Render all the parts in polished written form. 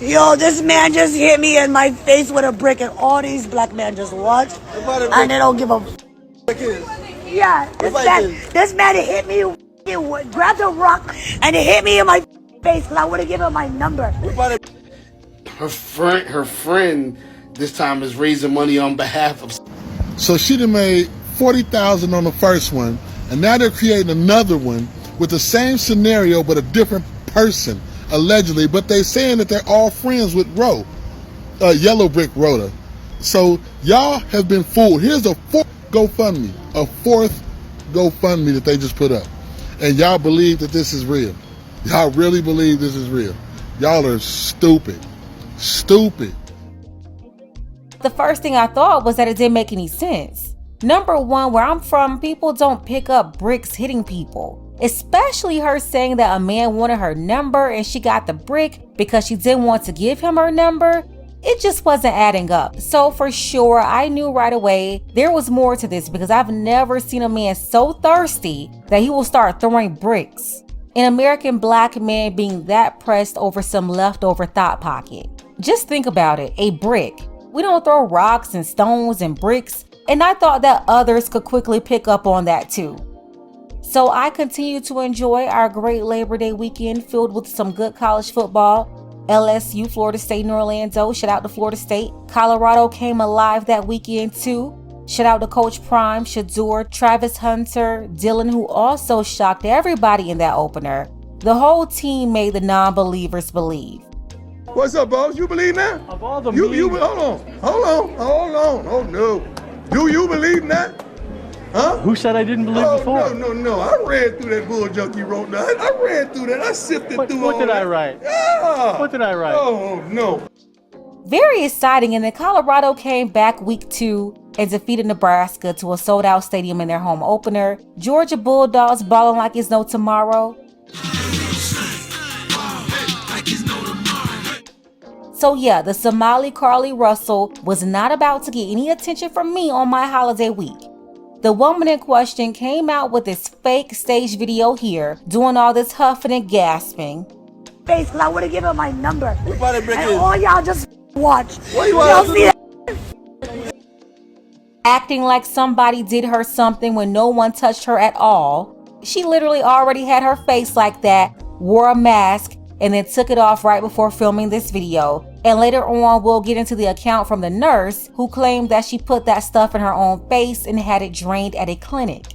Yo, this man just hit me in my face with a brick, and all these black men just watch, and they don't give a yeah, this man hit me, grabbed a rock, and it hit me in my face because I would have given him my number. Her friend this time is raising money on behalf of. So she done made $40,000 on the first one, and now they're creating another one with the same scenario but a different person, allegedly. But they're saying that they're all friends with Yellow Brick Rhoda. So y'all have been fooled. Here's a fourth GoFundMe that they just put up, and y'all believe that this is real. Y'all really believe this is real. Y'all are stupid. Stupid. The first thing I thought was that it didn't make any sense. Number one, where I'm from, people don't pick up bricks hitting people. Especially her saying that a man wanted her number and she got the brick because she didn't want to give him her number. It just wasn't adding up. So for sure, I knew right away there was more to this because I've never seen a man so thirsty that he will start throwing bricks. An American black man being that pressed over some leftover thought pocket. Just think about it, a brick. We don't throw rocks and stones and bricks, and I thought that others could quickly pick up on that too. So I continue to enjoy our great Labor Day weekend filled with some good college football. LSU, Florida State, and Orlando. Shout out to Florida State. Colorado came alive that weekend too. Shout out to Coach Prime, Shador, Travis Hunter, Dylan, who also shocked everybody in that opener. The whole team made the non-believers believe. What's up, boss? You believe that? Of all the hold on. Oh no. Do you believe in that? Huh? Who said I didn't believe before? No. I read through that bull junk you wrote down. I read through that. I sifted through all that. What did I write? Yeah. What did I write? Oh, no. Very exciting, and then Colorado came back week 2 and defeated Nebraska to a sold-out stadium in their home opener. Georgia Bulldogs balling like it's no tomorrow. So yeah, the Somali Carly Russell was not about to get any attention from me on my holiday week. The woman in question came out with this fake stage video here, doing all this huffing and gasping. Face, because I would have given him my number. What brick and is? all y'all just watch. What you all see that? Acting like somebody did her something when no one touched her at all. She literally already had her face like that, wore a mask, and then took it off right before filming this video. And later on, we'll get into the account from the nurse who claimed that she put that stuff in her own face and had it drained at a clinic.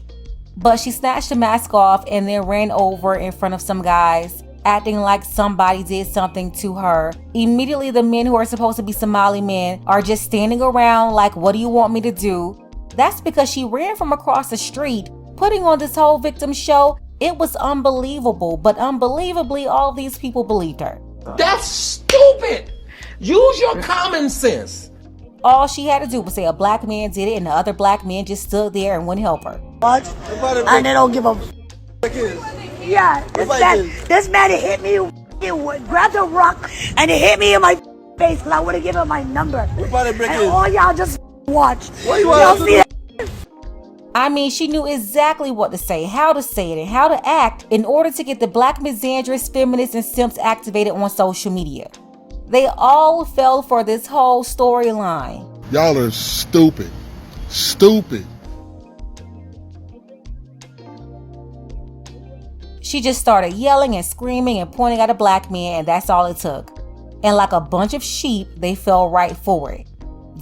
But she snatched the mask off and then ran over in front of some guys, acting like somebody did something to her. Immediately, the men who are supposed to be Somali men are just standing around like, what do you want me to do? That's because she ran from across the street, putting on this whole victim show. It was unbelievable, but unbelievably, all of these people believed her. That's stupid! Use your common sense. All she had to do was say a black man did it and the other black men just stood there and wouldn't help her. Watch, and they don't give a yeah, this man hit me, grabbed a rock, and it hit me in my face because I would have given him my number. And all y'all just watch. Y'all see that? I mean, she knew exactly what to say it, and how to act in order to get the black misandrists, feminists, and simps activated on social media. They all fell for this whole storyline. Y'all are stupid. Stupid. She just started yelling and screaming and pointing at a black man, and that's all it took. And like a bunch of sheep, they fell right for it.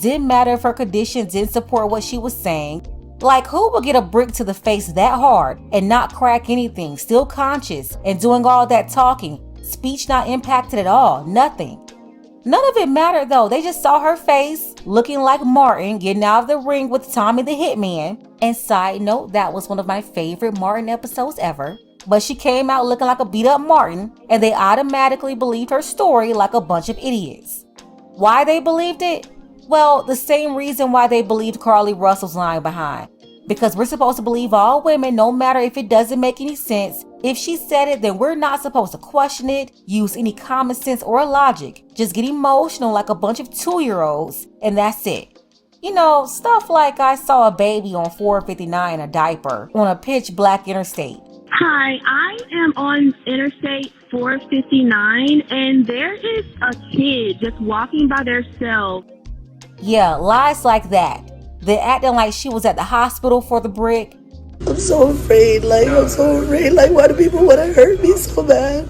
Didn't matter if her condition didn't support what she was saying. Like, who would get a brick to the face that hard and not crack anything, still conscious and doing all that talking, speech not impacted at all, nothing. None of it mattered though. They just saw her face looking like Martin getting out of the ring with Tommy the Hitman. And side note, that was one of my favorite Martin episodes ever. But she came out looking like a beat up Martin, and they automatically believed her story like a bunch of idiots. Why they believed it? Well, the same reason why they believed Carly Russell's lying behind. Because we're supposed to believe all women no matter if it doesn't make any sense. If she said it, then we're not supposed to question it, use any common sense or logic. Just get emotional like a bunch of 2-year-olds, and that's it. You know, stuff like I saw a baby on 459 in a diaper on a pitch black interstate. Hi, I am on Interstate 4:59, and there is a kid just walking by themselves. Yeah, lies like that. They're acting like she was at the hospital for the brick. I'm so afraid, I'm so afraid, why do people want to hurt me so bad?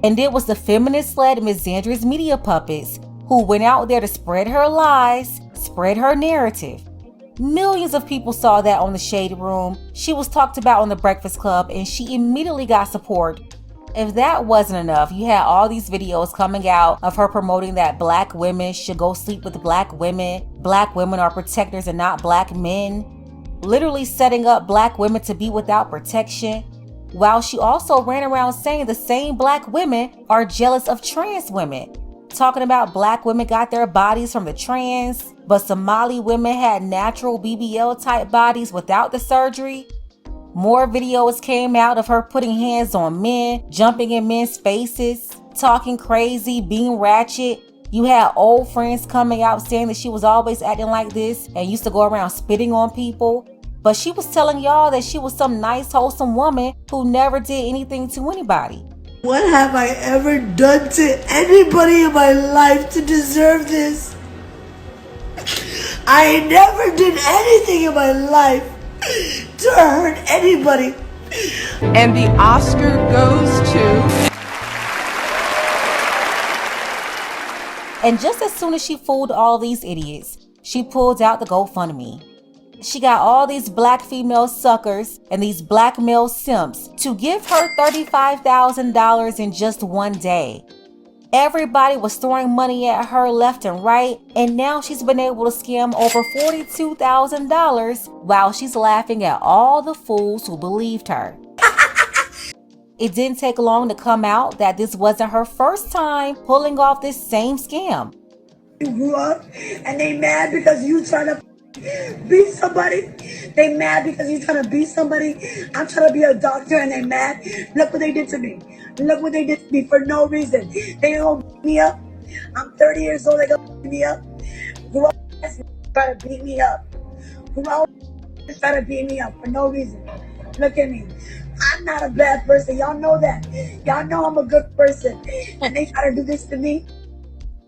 And it was the feminist-led Misandrist media puppets who went out there to spread her lies, spread her narrative. Millions of people saw that on the Shade Room. She was talked about on the Breakfast Club, and she immediately got support. If that wasn't enough, you had all these videos coming out of her promoting that black women should go sleep with black women are protectors and not black men, literally setting up black women to be without protection, while she also ran around saying the same black women are jealous of trans women, talking about black women got their bodies from the trans, but Somali women had natural BBL type bodies without the surgery. More videos came out of her putting hands on men, jumping in men's faces, talking crazy, being ratchet. You had old friends coming out saying that she was always acting like this and used to go around spitting on people. But she was telling y'all that she was some nice, wholesome woman who never did anything to anybody. What have I ever done to anybody in my life to deserve this? I never did anything in my life to hurt anybody. And the Oscar goes to... And just as soon as she fooled all these idiots, she pulled out the GoFundMe. She got all these black female suckers and these black male simps to give her $35,000 in just one day. Everybody was throwing money at her left and right, and now she's been able to scam over $42,000 while she's laughing at all the fools who believed her. It didn't take long to come out that this wasn't her first time pulling off this same scam. You grew up and they mad because you trying to beat somebody. They mad because you trying to beat somebody. I'm trying to be a doctor and they mad. Look what they did to me. Look what they did to me for no reason. They gonna beat me up. I'm 30 years old. They gonna beat me up. Grown ass trying to beat me up. Grown ass trying to beat me up for no reason. Look at me. I'm not a bad person. Y'all know that. Y'all know I'm a good person. And they try to do this to me.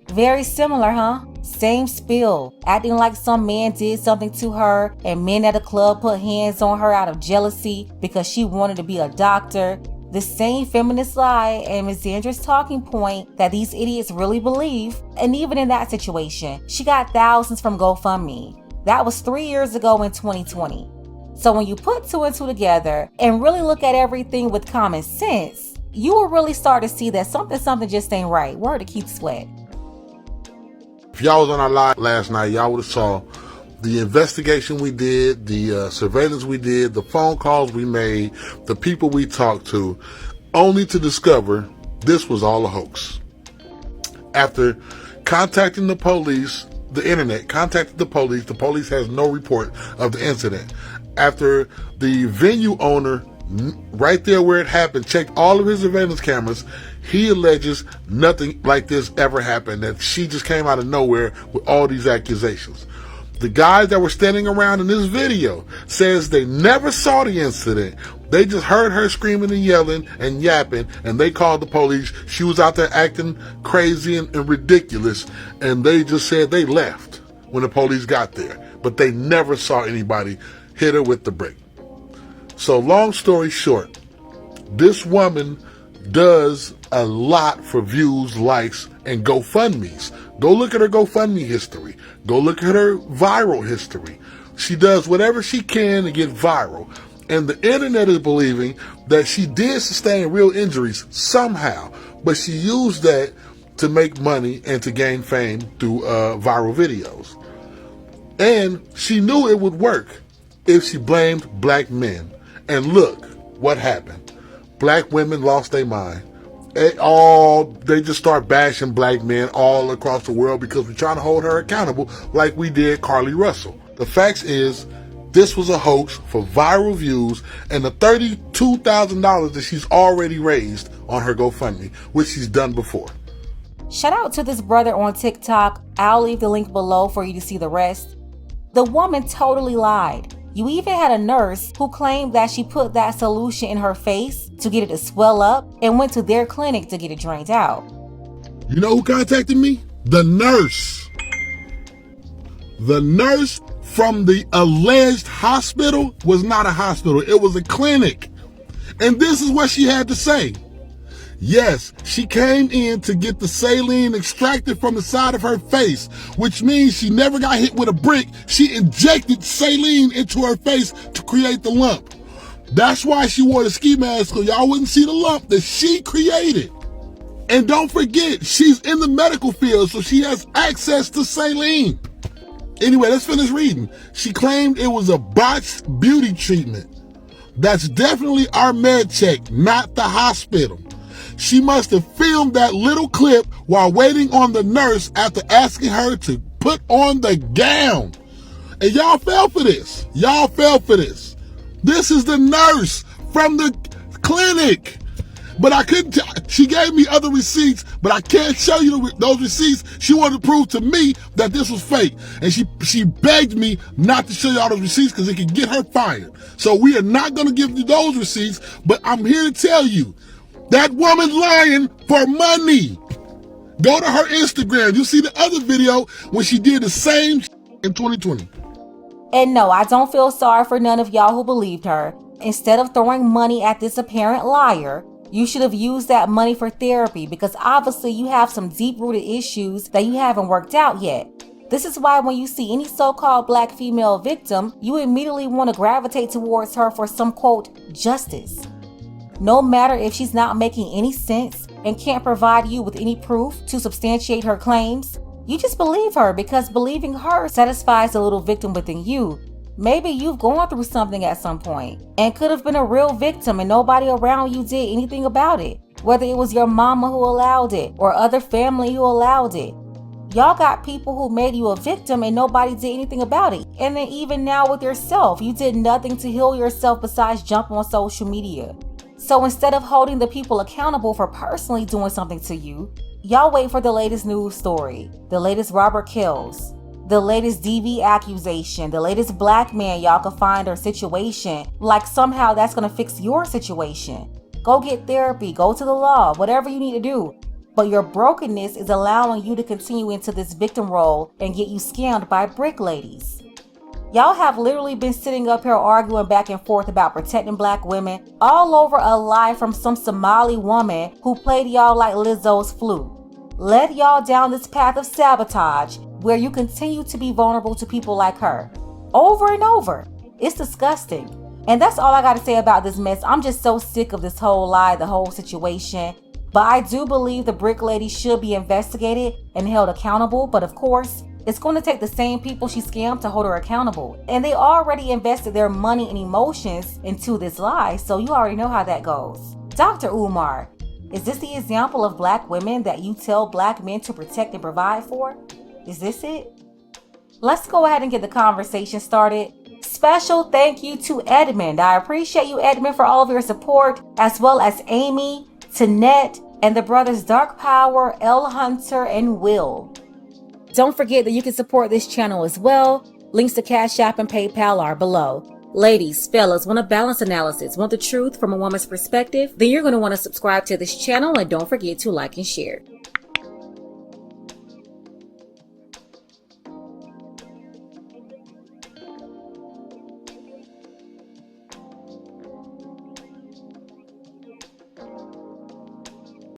Very similar, huh? Same spill, acting like some man did something to her and men at a club put hands on her out of jealousy because she wanted to be a doctor. The same feminist lie and misandrist talking point that these idiots really believe. And even in that situation, she got thousands from GoFundMe. That was 3 years ago in 2020. So when you put two and two together and really look at everything with common sense, you will really start to see that something just ain't right. Word to Keith Sweat. If y'all was on our live last night, y'all would have saw the investigation we did, the surveillance we did, the phone calls we made, the people we talked to, only to discover this was all a hoax. After contacting the police, the internet contacted the police has no report of the incident. After the venue owner, right there where it happened, checked all of his surveillance cameras, he alleges nothing like this ever happened, that she just came out of nowhere with all these accusations. The guys that were standing around in this video says they never saw the incident. They just heard her screaming and yelling and yapping, and they called the police. She was out there acting crazy and ridiculous, and they just said they left when the police got there. But they never saw anybody hit her with the brick. So long story short, this woman does a lot for views, likes, and GoFundMes. Go look at her GoFundMe history. Go look at her viral history. She does whatever she can to get viral. And the internet is believing that she did sustain real injuries somehow, but she used that to make money and to gain fame through viral videos. And she knew it would work if she blamed black men. And look what happened. Black women lost their mind. They just start bashing black men all across the world because we're trying to hold her accountable like we did Carly Russell. The facts is, this was a hoax for viral views and the $32,000 that she's already raised on her GoFundMe, which she's done before. Shout out to this brother on TikTok. I'll leave the link below for you to see the rest. The woman totally lied. You even had a nurse who claimed that she put that solution in her face to get it to swell up and went to their clinic to get it drained out. You know who contacted me? The nurse. The nurse from the alleged hospital was not a hospital. It was a clinic. And this is what she had to say. Yes, she came in to get the saline extracted from the side of her face, which means she never got hit with a brick. She injected saline into her face to create the lump. That's why she wore the ski mask, so y'all wouldn't see the lump that she created. And don't forget, she's in the medical field, so she has access to saline. Anyway, let's finish reading. She claimed it was a botched beauty treatment. That's definitely our med check, not the hospital. She must have filmed that little clip while waiting on the nurse after asking her to put on the gown. And y'all fell for this. Y'all fell for this. This is the nurse from the clinic. But I couldn't she gave me other receipts, but I can't show you those receipts. She wanted to prove to me that this was fake. And she begged me not to show you all those receipts because it could get her fired. So we are not going to give you those receipts, but I'm here to tell you, that woman's lying for money. Go to her Instagram. You'll see the other video when she did the same in 2020. And no, I don't feel sorry for none of y'all who believed her. Instead of throwing money at this apparent liar, you should have used that money for therapy because obviously you have some deep-rooted issues that you haven't worked out yet. This is why when you see any so-called black female victim, you immediately want to gravitate towards her for some, quote, justice. No matter if she's not making any sense and can't provide you with any proof to substantiate her claims, you just believe her because believing her satisfies the little victim within you. Maybe you've gone through something at some point and could have been a real victim and nobody around you did anything about it. Whether it was your mama who allowed it or other family who allowed it. Y'all got people who made you a victim and nobody did anything about it. And then even now with yourself, you did nothing to heal yourself besides jump on social media. So instead of holding the people accountable for personally doing something to you, y'all wait for the latest news story, the latest Robert kills, the latest DV accusation, the latest black man y'all can find or situation, like somehow that's gonna fix your situation. Go get therapy, go to the law, whatever you need to do. But your brokenness is allowing you to continue into this victim role and get you scammed by brick ladies. Y'all have literally been sitting up here arguing back and forth about protecting black women all over a lie from some Somali woman who played y'all like Lizzo's flute. Led y'all down this path of sabotage where you continue to be vulnerable to people like her. Over and over. It's disgusting. And that's all I got to say about this mess. I'm just so sick of this whole lie, the whole situation. But I do believe the brick lady should be investigated and held accountable. But of course, it's going to take the same people she scammed to hold her accountable. And they already invested their money and emotions into this lie, so you already know how that goes. Dr. Umar, is this the example of black women that you tell black men to protect and provide for? Is this it? Let's go ahead and get the conversation started. Special thank you to Edmund. I appreciate you, Edmund, for all of your support, as well as Amy, Tanette, and the brothers Dark Power, L Hunter, and Will. Don't forget that you can support this channel as well. Links to Cash App and PayPal are below. Ladies, fellas, want a balanced analysis, want the truth from a woman's perspective? Then you're going to want to subscribe to this channel and don't forget to like and share.